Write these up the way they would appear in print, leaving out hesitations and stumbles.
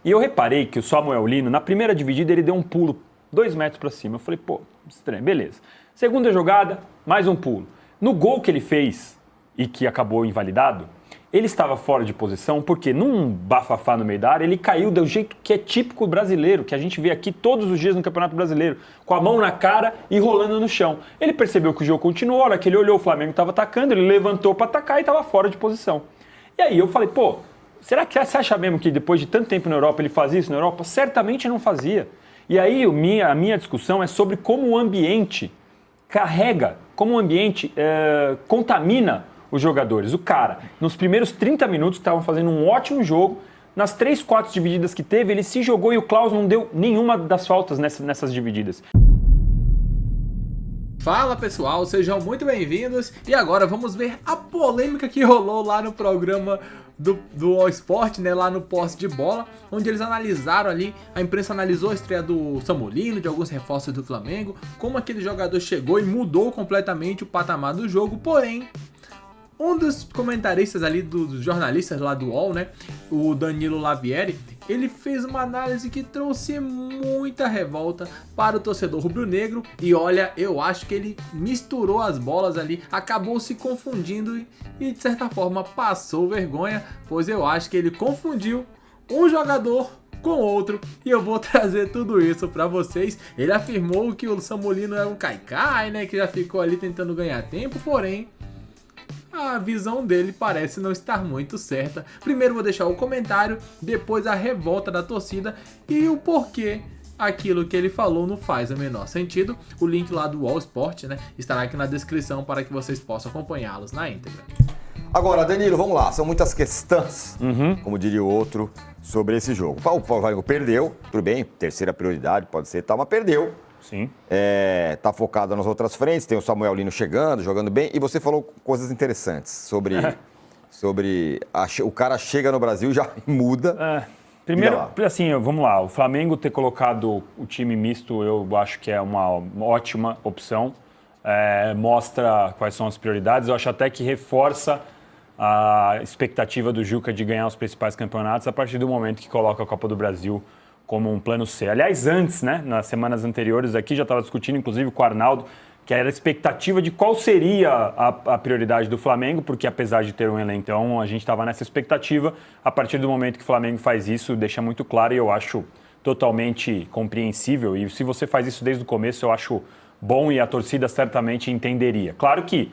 E eu reparei que o Samuel Lino, na primeira dividida, ele deu um pulo 2 metros para cima. Eu falei, pô, estranho, beleza. Segunda jogada, mais um pulo. No gol que ele fez e que acabou invalidado, ele estava fora de posição porque num bafafá no meio da área, ele caiu do jeito que é típico brasileiro, que a gente vê aqui todos os dias no Campeonato Brasileiro, com a mão na cara e rolando no chão. Ele percebeu que o jogo continuou, a hora que ele olhou, o Flamengo estava atacando, ele levantou para atacar e estava fora de posição. E aí eu falei, pô, será que você acha mesmo que depois de tanto tempo na Europa ele fazia isso na Europa? Certamente não fazia. E aí a minha discussão é sobre como o ambiente carrega, como o ambiente contamina os jogadores. O cara, nos primeiros 30 minutos, estavam fazendo um ótimo jogo. Nas 3, 4 divididas que teve, ele se jogou e o Klaus não deu nenhuma das faltas nessas divididas. Fala pessoal, sejam muito bem-vindos. E agora vamos ver a polêmica que rolou lá no programa do All Sport, né, lá no Posse de Bola, onde eles analisaram ali, a imprensa analisou a estreia do Samuel Lino, de alguns reforços do Flamengo, como aquele jogador chegou e mudou completamente o patamar do jogo, porém um dos comentaristas ali, dos jornalistas lá do UOL, né, o Danilo Lavieri, ele fez uma análise que trouxe muita revolta para o torcedor rubro-negro e olha, eu acho que ele misturou as bolas ali, acabou se confundindo e de certa forma passou vergonha, pois eu acho que ele confundiu um jogador com outro e eu vou trazer tudo isso para vocês. Ele afirmou que o Samuel Lino é um caicai, né, que já ficou ali tentando ganhar tempo, porém a visão dele parece não estar muito certa. Primeiro vou deixar o comentário, depois a revolta da torcida e o porquê aquilo que ele falou não faz o menor sentido. O link lá do All Sport, né, estará aqui na descrição para que vocês possam acompanhá-los na íntegra. Agora, Danilo, vamos lá. São muitas questões, como diria o outro, sobre esse jogo. O Flamengo perdeu, tudo bem, terceira prioridade, pode ser, mas perdeu. Sim. Tá focado nas outras frentes, tem o Samuel Lino chegando, jogando bem, e você falou coisas interessantes sobre o cara chega no Brasil e já muda. Primeiro, assim, vamos lá, o Flamengo ter colocado o time misto, eu acho que é uma ótima opção, mostra quais são as prioridades, eu acho até que reforça a expectativa do Juca de ganhar os principais campeonatos a partir do momento que coloca a Copa do Brasil como um plano C. Aliás, antes, né, nas semanas anteriores aqui, já estava discutindo, inclusive com o Arnaldo, que era a expectativa de qual seria a prioridade do Flamengo, porque apesar de ter um elenco, então, a gente estava nessa expectativa. A partir do momento que o Flamengo faz isso, deixa muito claro e eu acho totalmente compreensível. E se você faz isso desde o começo, eu acho bom e a torcida certamente entenderia. Claro que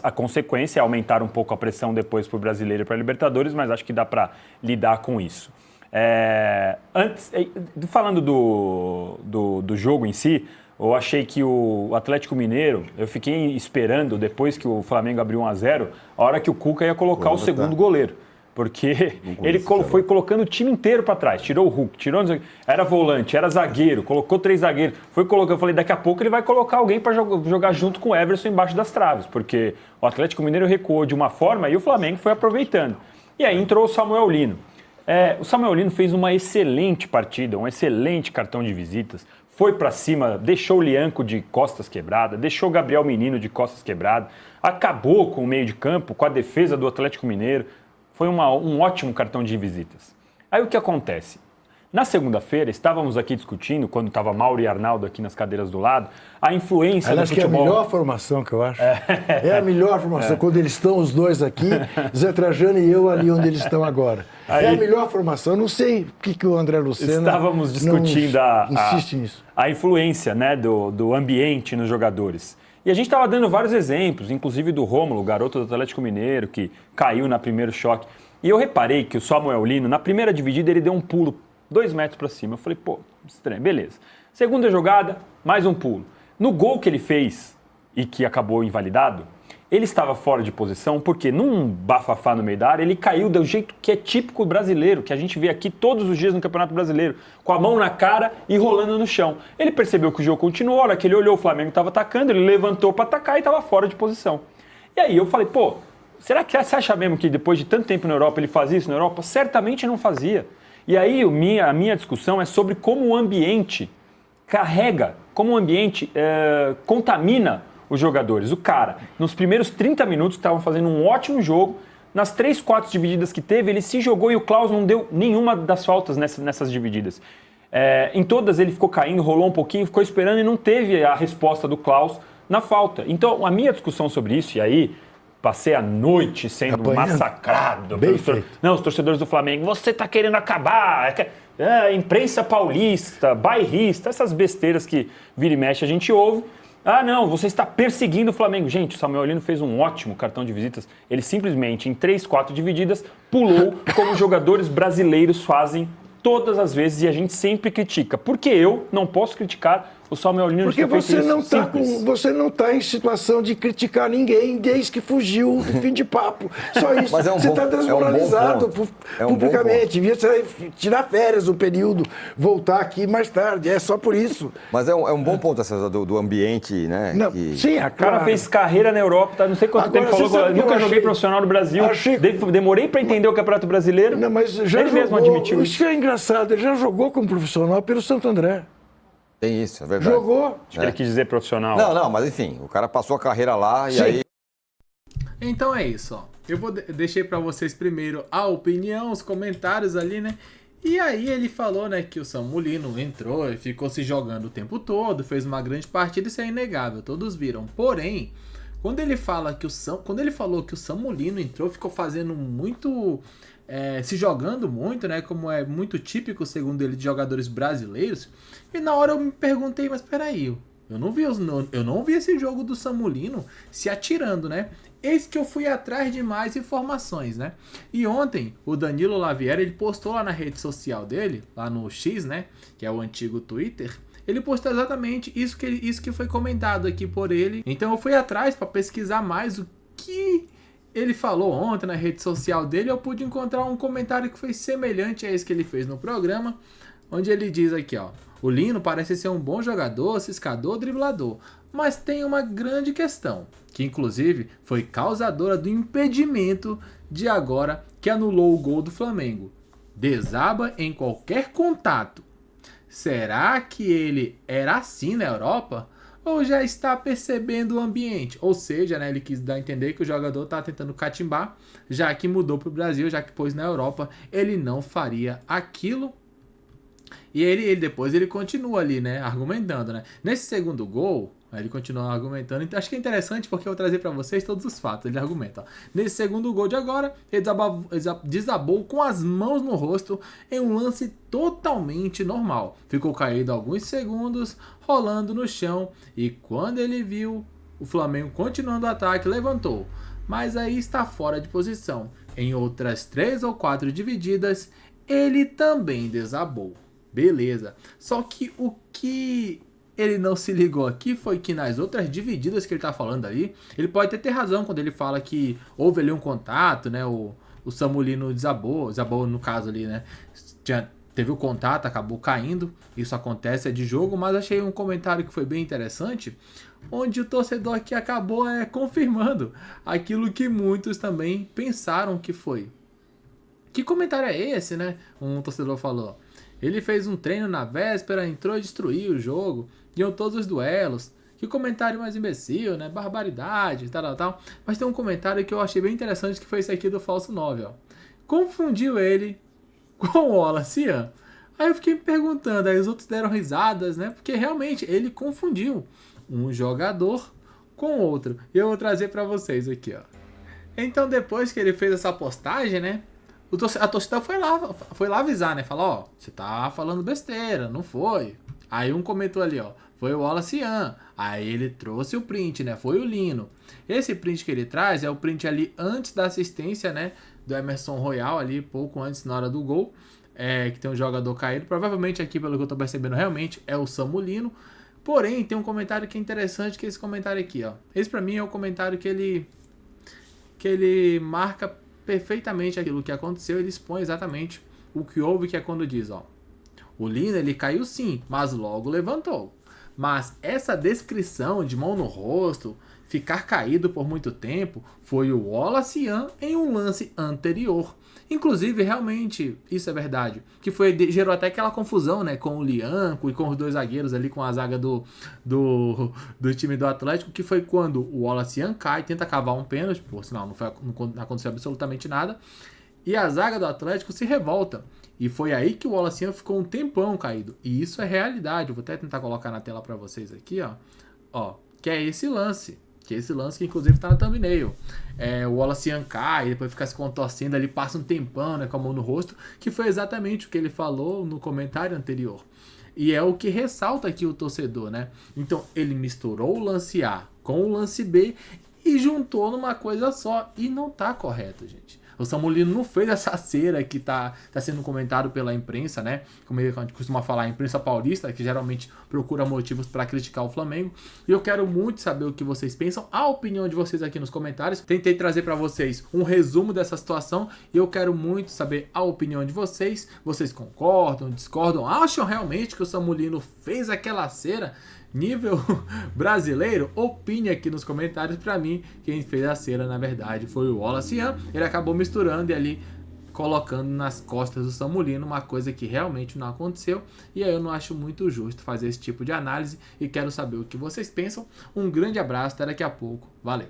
a consequência é aumentar um pouco a pressão depois para o Brasileiro e para a Libertadores, mas acho que dá para lidar com isso. Falando do jogo em si, eu achei que o Atlético Mineiro, eu fiquei esperando, depois que o Flamengo abriu 1-0, a hora que o Cuca ia colocar o segundo goleiro. Porque ele foi colocando o time inteiro para trás, tirou o Hulk, era volante, era zagueiro, colocou 3 zagueiros, foi colocando, eu falei, daqui a pouco ele vai colocar alguém para jogar junto com o Everson embaixo das traves, porque o Atlético Mineiro recuou de uma forma e o Flamengo foi aproveitando. E aí entrou o Samuel Lino. O Samuel Lino fez uma excelente partida, um excelente cartão de visitas, foi para cima, deixou o Lianco de costas quebradas, deixou o Gabriel Menino de costas quebradas, acabou com o meio de campo, com a defesa do Atlético Mineiro, foi um ótimo cartão de visitas. Aí o que acontece? Na segunda-feira, estávamos aqui discutindo, quando estava Mauro e Arnaldo aqui nas cadeiras do lado, a influência do futebol. Acho que é a melhor formação que eu acho. É a melhor formação, quando eles estão os dois aqui, Zé Trajano e eu ali onde eles estão agora. Aí, é a melhor formação, eu não sei por que o André Lucena estávamos discutindo insiste nisso. A influência, né, do ambiente nos jogadores. E a gente estava dando vários exemplos, inclusive do Rômulo, garoto do Atlético Mineiro, que caiu no primeiro choque. E eu reparei que o Samuel Lino, na primeira dividida, ele deu um pulo 2 metros para cima. Eu falei, pô, estranho, beleza. Segunda jogada, mais um pulo. No gol que ele fez e que acabou invalidado, ele estava fora de posição porque num bafafá no meio da área, ele caiu do jeito que é típico brasileiro, que a gente vê aqui todos os dias no Campeonato Brasileiro, com a mão na cara e rolando no chão. Ele percebeu que o jogo continuou, a hora que ele olhou, o Flamengo estava atacando, ele levantou para atacar e estava fora de posição. E aí eu falei, pô, será que você acha mesmo que depois de tanto tempo na Europa ele fazia isso na Europa? Certamente não fazia. E aí a minha discussão é sobre como o ambiente carrega, como o ambiente contamina os jogadores. O cara, nos primeiros 30 minutos, estavam fazendo um ótimo jogo, Nas 3, 4 divididas que teve, ele se jogou e o Klaus não deu nenhuma das faltas nessas divididas. Em todas ele ficou caindo, rolou um pouquinho, ficou esperando e não teve a resposta do Klaus na falta. Então, a minha discussão sobre isso, e aí passei a noite sendo massacrado os torcedores do Flamengo. Você tá querendo acabar, imprensa paulista, bairrista, essas besteiras que vira e mexe a gente ouve. Ah, não, você está perseguindo o Flamengo. Gente, o Samuel Lino fez um ótimo cartão de visitas. Ele simplesmente, em 3, 4 divididas, pulou como jogadores brasileiros fazem todas as vezes e a gente sempre critica. Porque eu não posso criticar o Samuel Lino. Porque você não está em situação de criticar ninguém desde que fugiu do fim de papo. Só isso. Mas você está desmoralizado publicamente. Devia tirar férias um período, voltar aqui mais tarde. É só por isso. Mas é um bom ponto essa do ambiente, né? Não, sim, o cara fez carreira na Europa, tá? Não sei quanto tempo falou. Nunca joguei profissional no Brasil. Demorei para entender o Campeonato Brasileiro. Não, mas já ele mesmo admitiu isso. Isso é engraçado. Ele já jogou como profissional pelo Santo André. Tem isso, é verdade. Jogou. Acho que ele quis dizer profissional. Não, mas enfim, o cara passou a carreira lá e aí... Então é isso, ó. Eu deixei pra vocês primeiro a opinião, os comentários ali, né? E aí ele falou, né, que o Samuel Lino entrou e ficou se jogando o tempo todo, fez uma grande partida, isso é inegável, todos viram. Porém, quando ele falou que o Samuel Lino entrou, ficou fazendo muito... se jogando muito, né? Como é muito típico, segundo ele, de jogadores brasileiros. E na hora eu me perguntei, mas peraí, eu não vi esse jogo do Samuel Lino se atirando, né? Eis que eu fui atrás de mais informações, né? E ontem, o Danilo Lavieri, ele postou lá na rede social dele, lá no X, né? Que é o antigo Twitter. Ele postou exatamente isso que foi comentado aqui por ele. Então eu fui atrás para pesquisar mais o que... ele falou ontem na rede social dele. Eu pude encontrar um comentário que foi semelhante a esse que ele fez no programa, onde ele diz aqui, ó: o Lino parece ser um bom jogador, ciscador, driblador, mas tem uma grande questão, que inclusive foi causadora do impedimento de agora que anulou o gol do Flamengo. Desaba em qualquer contato. Será que ele era assim na Europa? Ou já está percebendo o ambiente? Ou seja, né, ele quis dar a entender que o jogador está tentando catimbar, já que mudou para o Brasil, já que pôs na Europa, ele não faria aquilo. E depois ele continua ali, né, argumentando, né? Nesse segundo gol, ele continua argumentando. Então, acho que é interessante porque eu vou trazer para vocês todos os fatos. Ele argumenta, ó: nesse segundo gol de agora, ele desabou com as mãos no rosto em um lance totalmente normal. Ficou caído alguns segundos, rolando no chão, e quando ele viu o Flamengo continuando o ataque, levantou. Mas aí está fora de posição. Em outras 3 ou 4 divididas, ele também desabou. Beleza. Só que o que ele não se ligou aqui foi que nas outras divididas que ele tá falando ali, ele pode até ter razão quando ele fala que houve ali um contato, né? O Samuel Lino desabou no caso ali, né? Teve o contato, acabou caindo. Isso acontece, é de jogo, mas achei um comentário que foi bem interessante, onde o torcedor aqui acabou confirmando aquilo que muitos também pensaram que foi. Que comentário é esse, né? Um torcedor falou: ele fez um treino na véspera, entrou e destruiu o jogo, ganhou todos os duelos. Que comentário mais imbecil, né? Barbaridade, tal. Mas tem um comentário que eu achei bem interessante, que foi esse aqui do Falso 9, ó. Confundiu ele com o Wallace Ian. Aí eu fiquei me perguntando, aí os outros deram risadas, né? Porque realmente ele confundiu um jogador com outro. E eu vou trazer pra vocês aqui, ó. Então depois que ele fez essa postagem, né? A torcida foi lá avisar, né? Falar, ó, você tá falando besteira, não foi. Aí um comentou ali, ó, foi o Wallace Ian. Aí ele trouxe o print, né? Foi o Lino. Esse print que ele traz é o print ali antes da assistência, né? Do Emerson Royal ali, pouco antes, na hora do gol. Que tem um jogador caído. Provavelmente aqui, pelo que eu tô percebendo, realmente é o Samuel Lino. Porém, tem um comentário que é interessante, que é esse comentário aqui, ó. Esse pra mim é o comentário que ele marca perfeitamente aquilo que aconteceu. Ele expõe exatamente o que houve, que é quando diz, ó: o Lino, ele caiu sim, mas logo levantou. Mas essa descrição de mão no rosto, ficar caído por muito tempo, foi o Wallace Ian em um lance anterior. Inclusive, realmente, isso é verdade. Que gerou até aquela confusão, né? Com o Lianco e com os dois zagueiros ali, com a zaga do time do Atlético, que foi quando o Wallace cai, tenta cavar um pênalti, por sinal, não aconteceu absolutamente nada. E a zaga do Atlético se revolta. E foi aí que o Wallace ficou um tempão caído. E isso é realidade. Eu vou até tentar colocar na tela para vocês aqui, ó. Que é esse lance. Que é esse lance que inclusive tá na thumbnail. O Wallace cai, e depois fica se contorcendo ali, passa um tempão, né, com a mão no rosto. Que foi exatamente o que ele falou no comentário anterior. E é o que ressalta aqui o torcedor, né? Então ele misturou o lance A com o lance B e juntou numa coisa só. E não tá correto, gente. O Samulino não fez essa cera que tá sendo comentado pela imprensa, né? Como a gente costuma falar, a imprensa paulista, que geralmente procura motivos para criticar o Flamengo. E eu quero muito saber o que vocês pensam, a opinião de vocês aqui nos comentários. Tentei trazer para vocês um resumo dessa situação e eu quero muito saber a opinião de vocês. Vocês concordam, discordam? Acham realmente que o Samulino fez aquela cera nível brasileiro? Opine aqui nos comentários. Pra mim, quem fez a cera, na verdade, foi o Wallace. Ele acabou misturando e ali colocando nas costas do Samulino uma coisa que realmente não aconteceu. E aí eu não acho muito justo fazer esse tipo de análise e quero saber o que vocês pensam. Um grande abraço, até daqui a pouco. Valeu!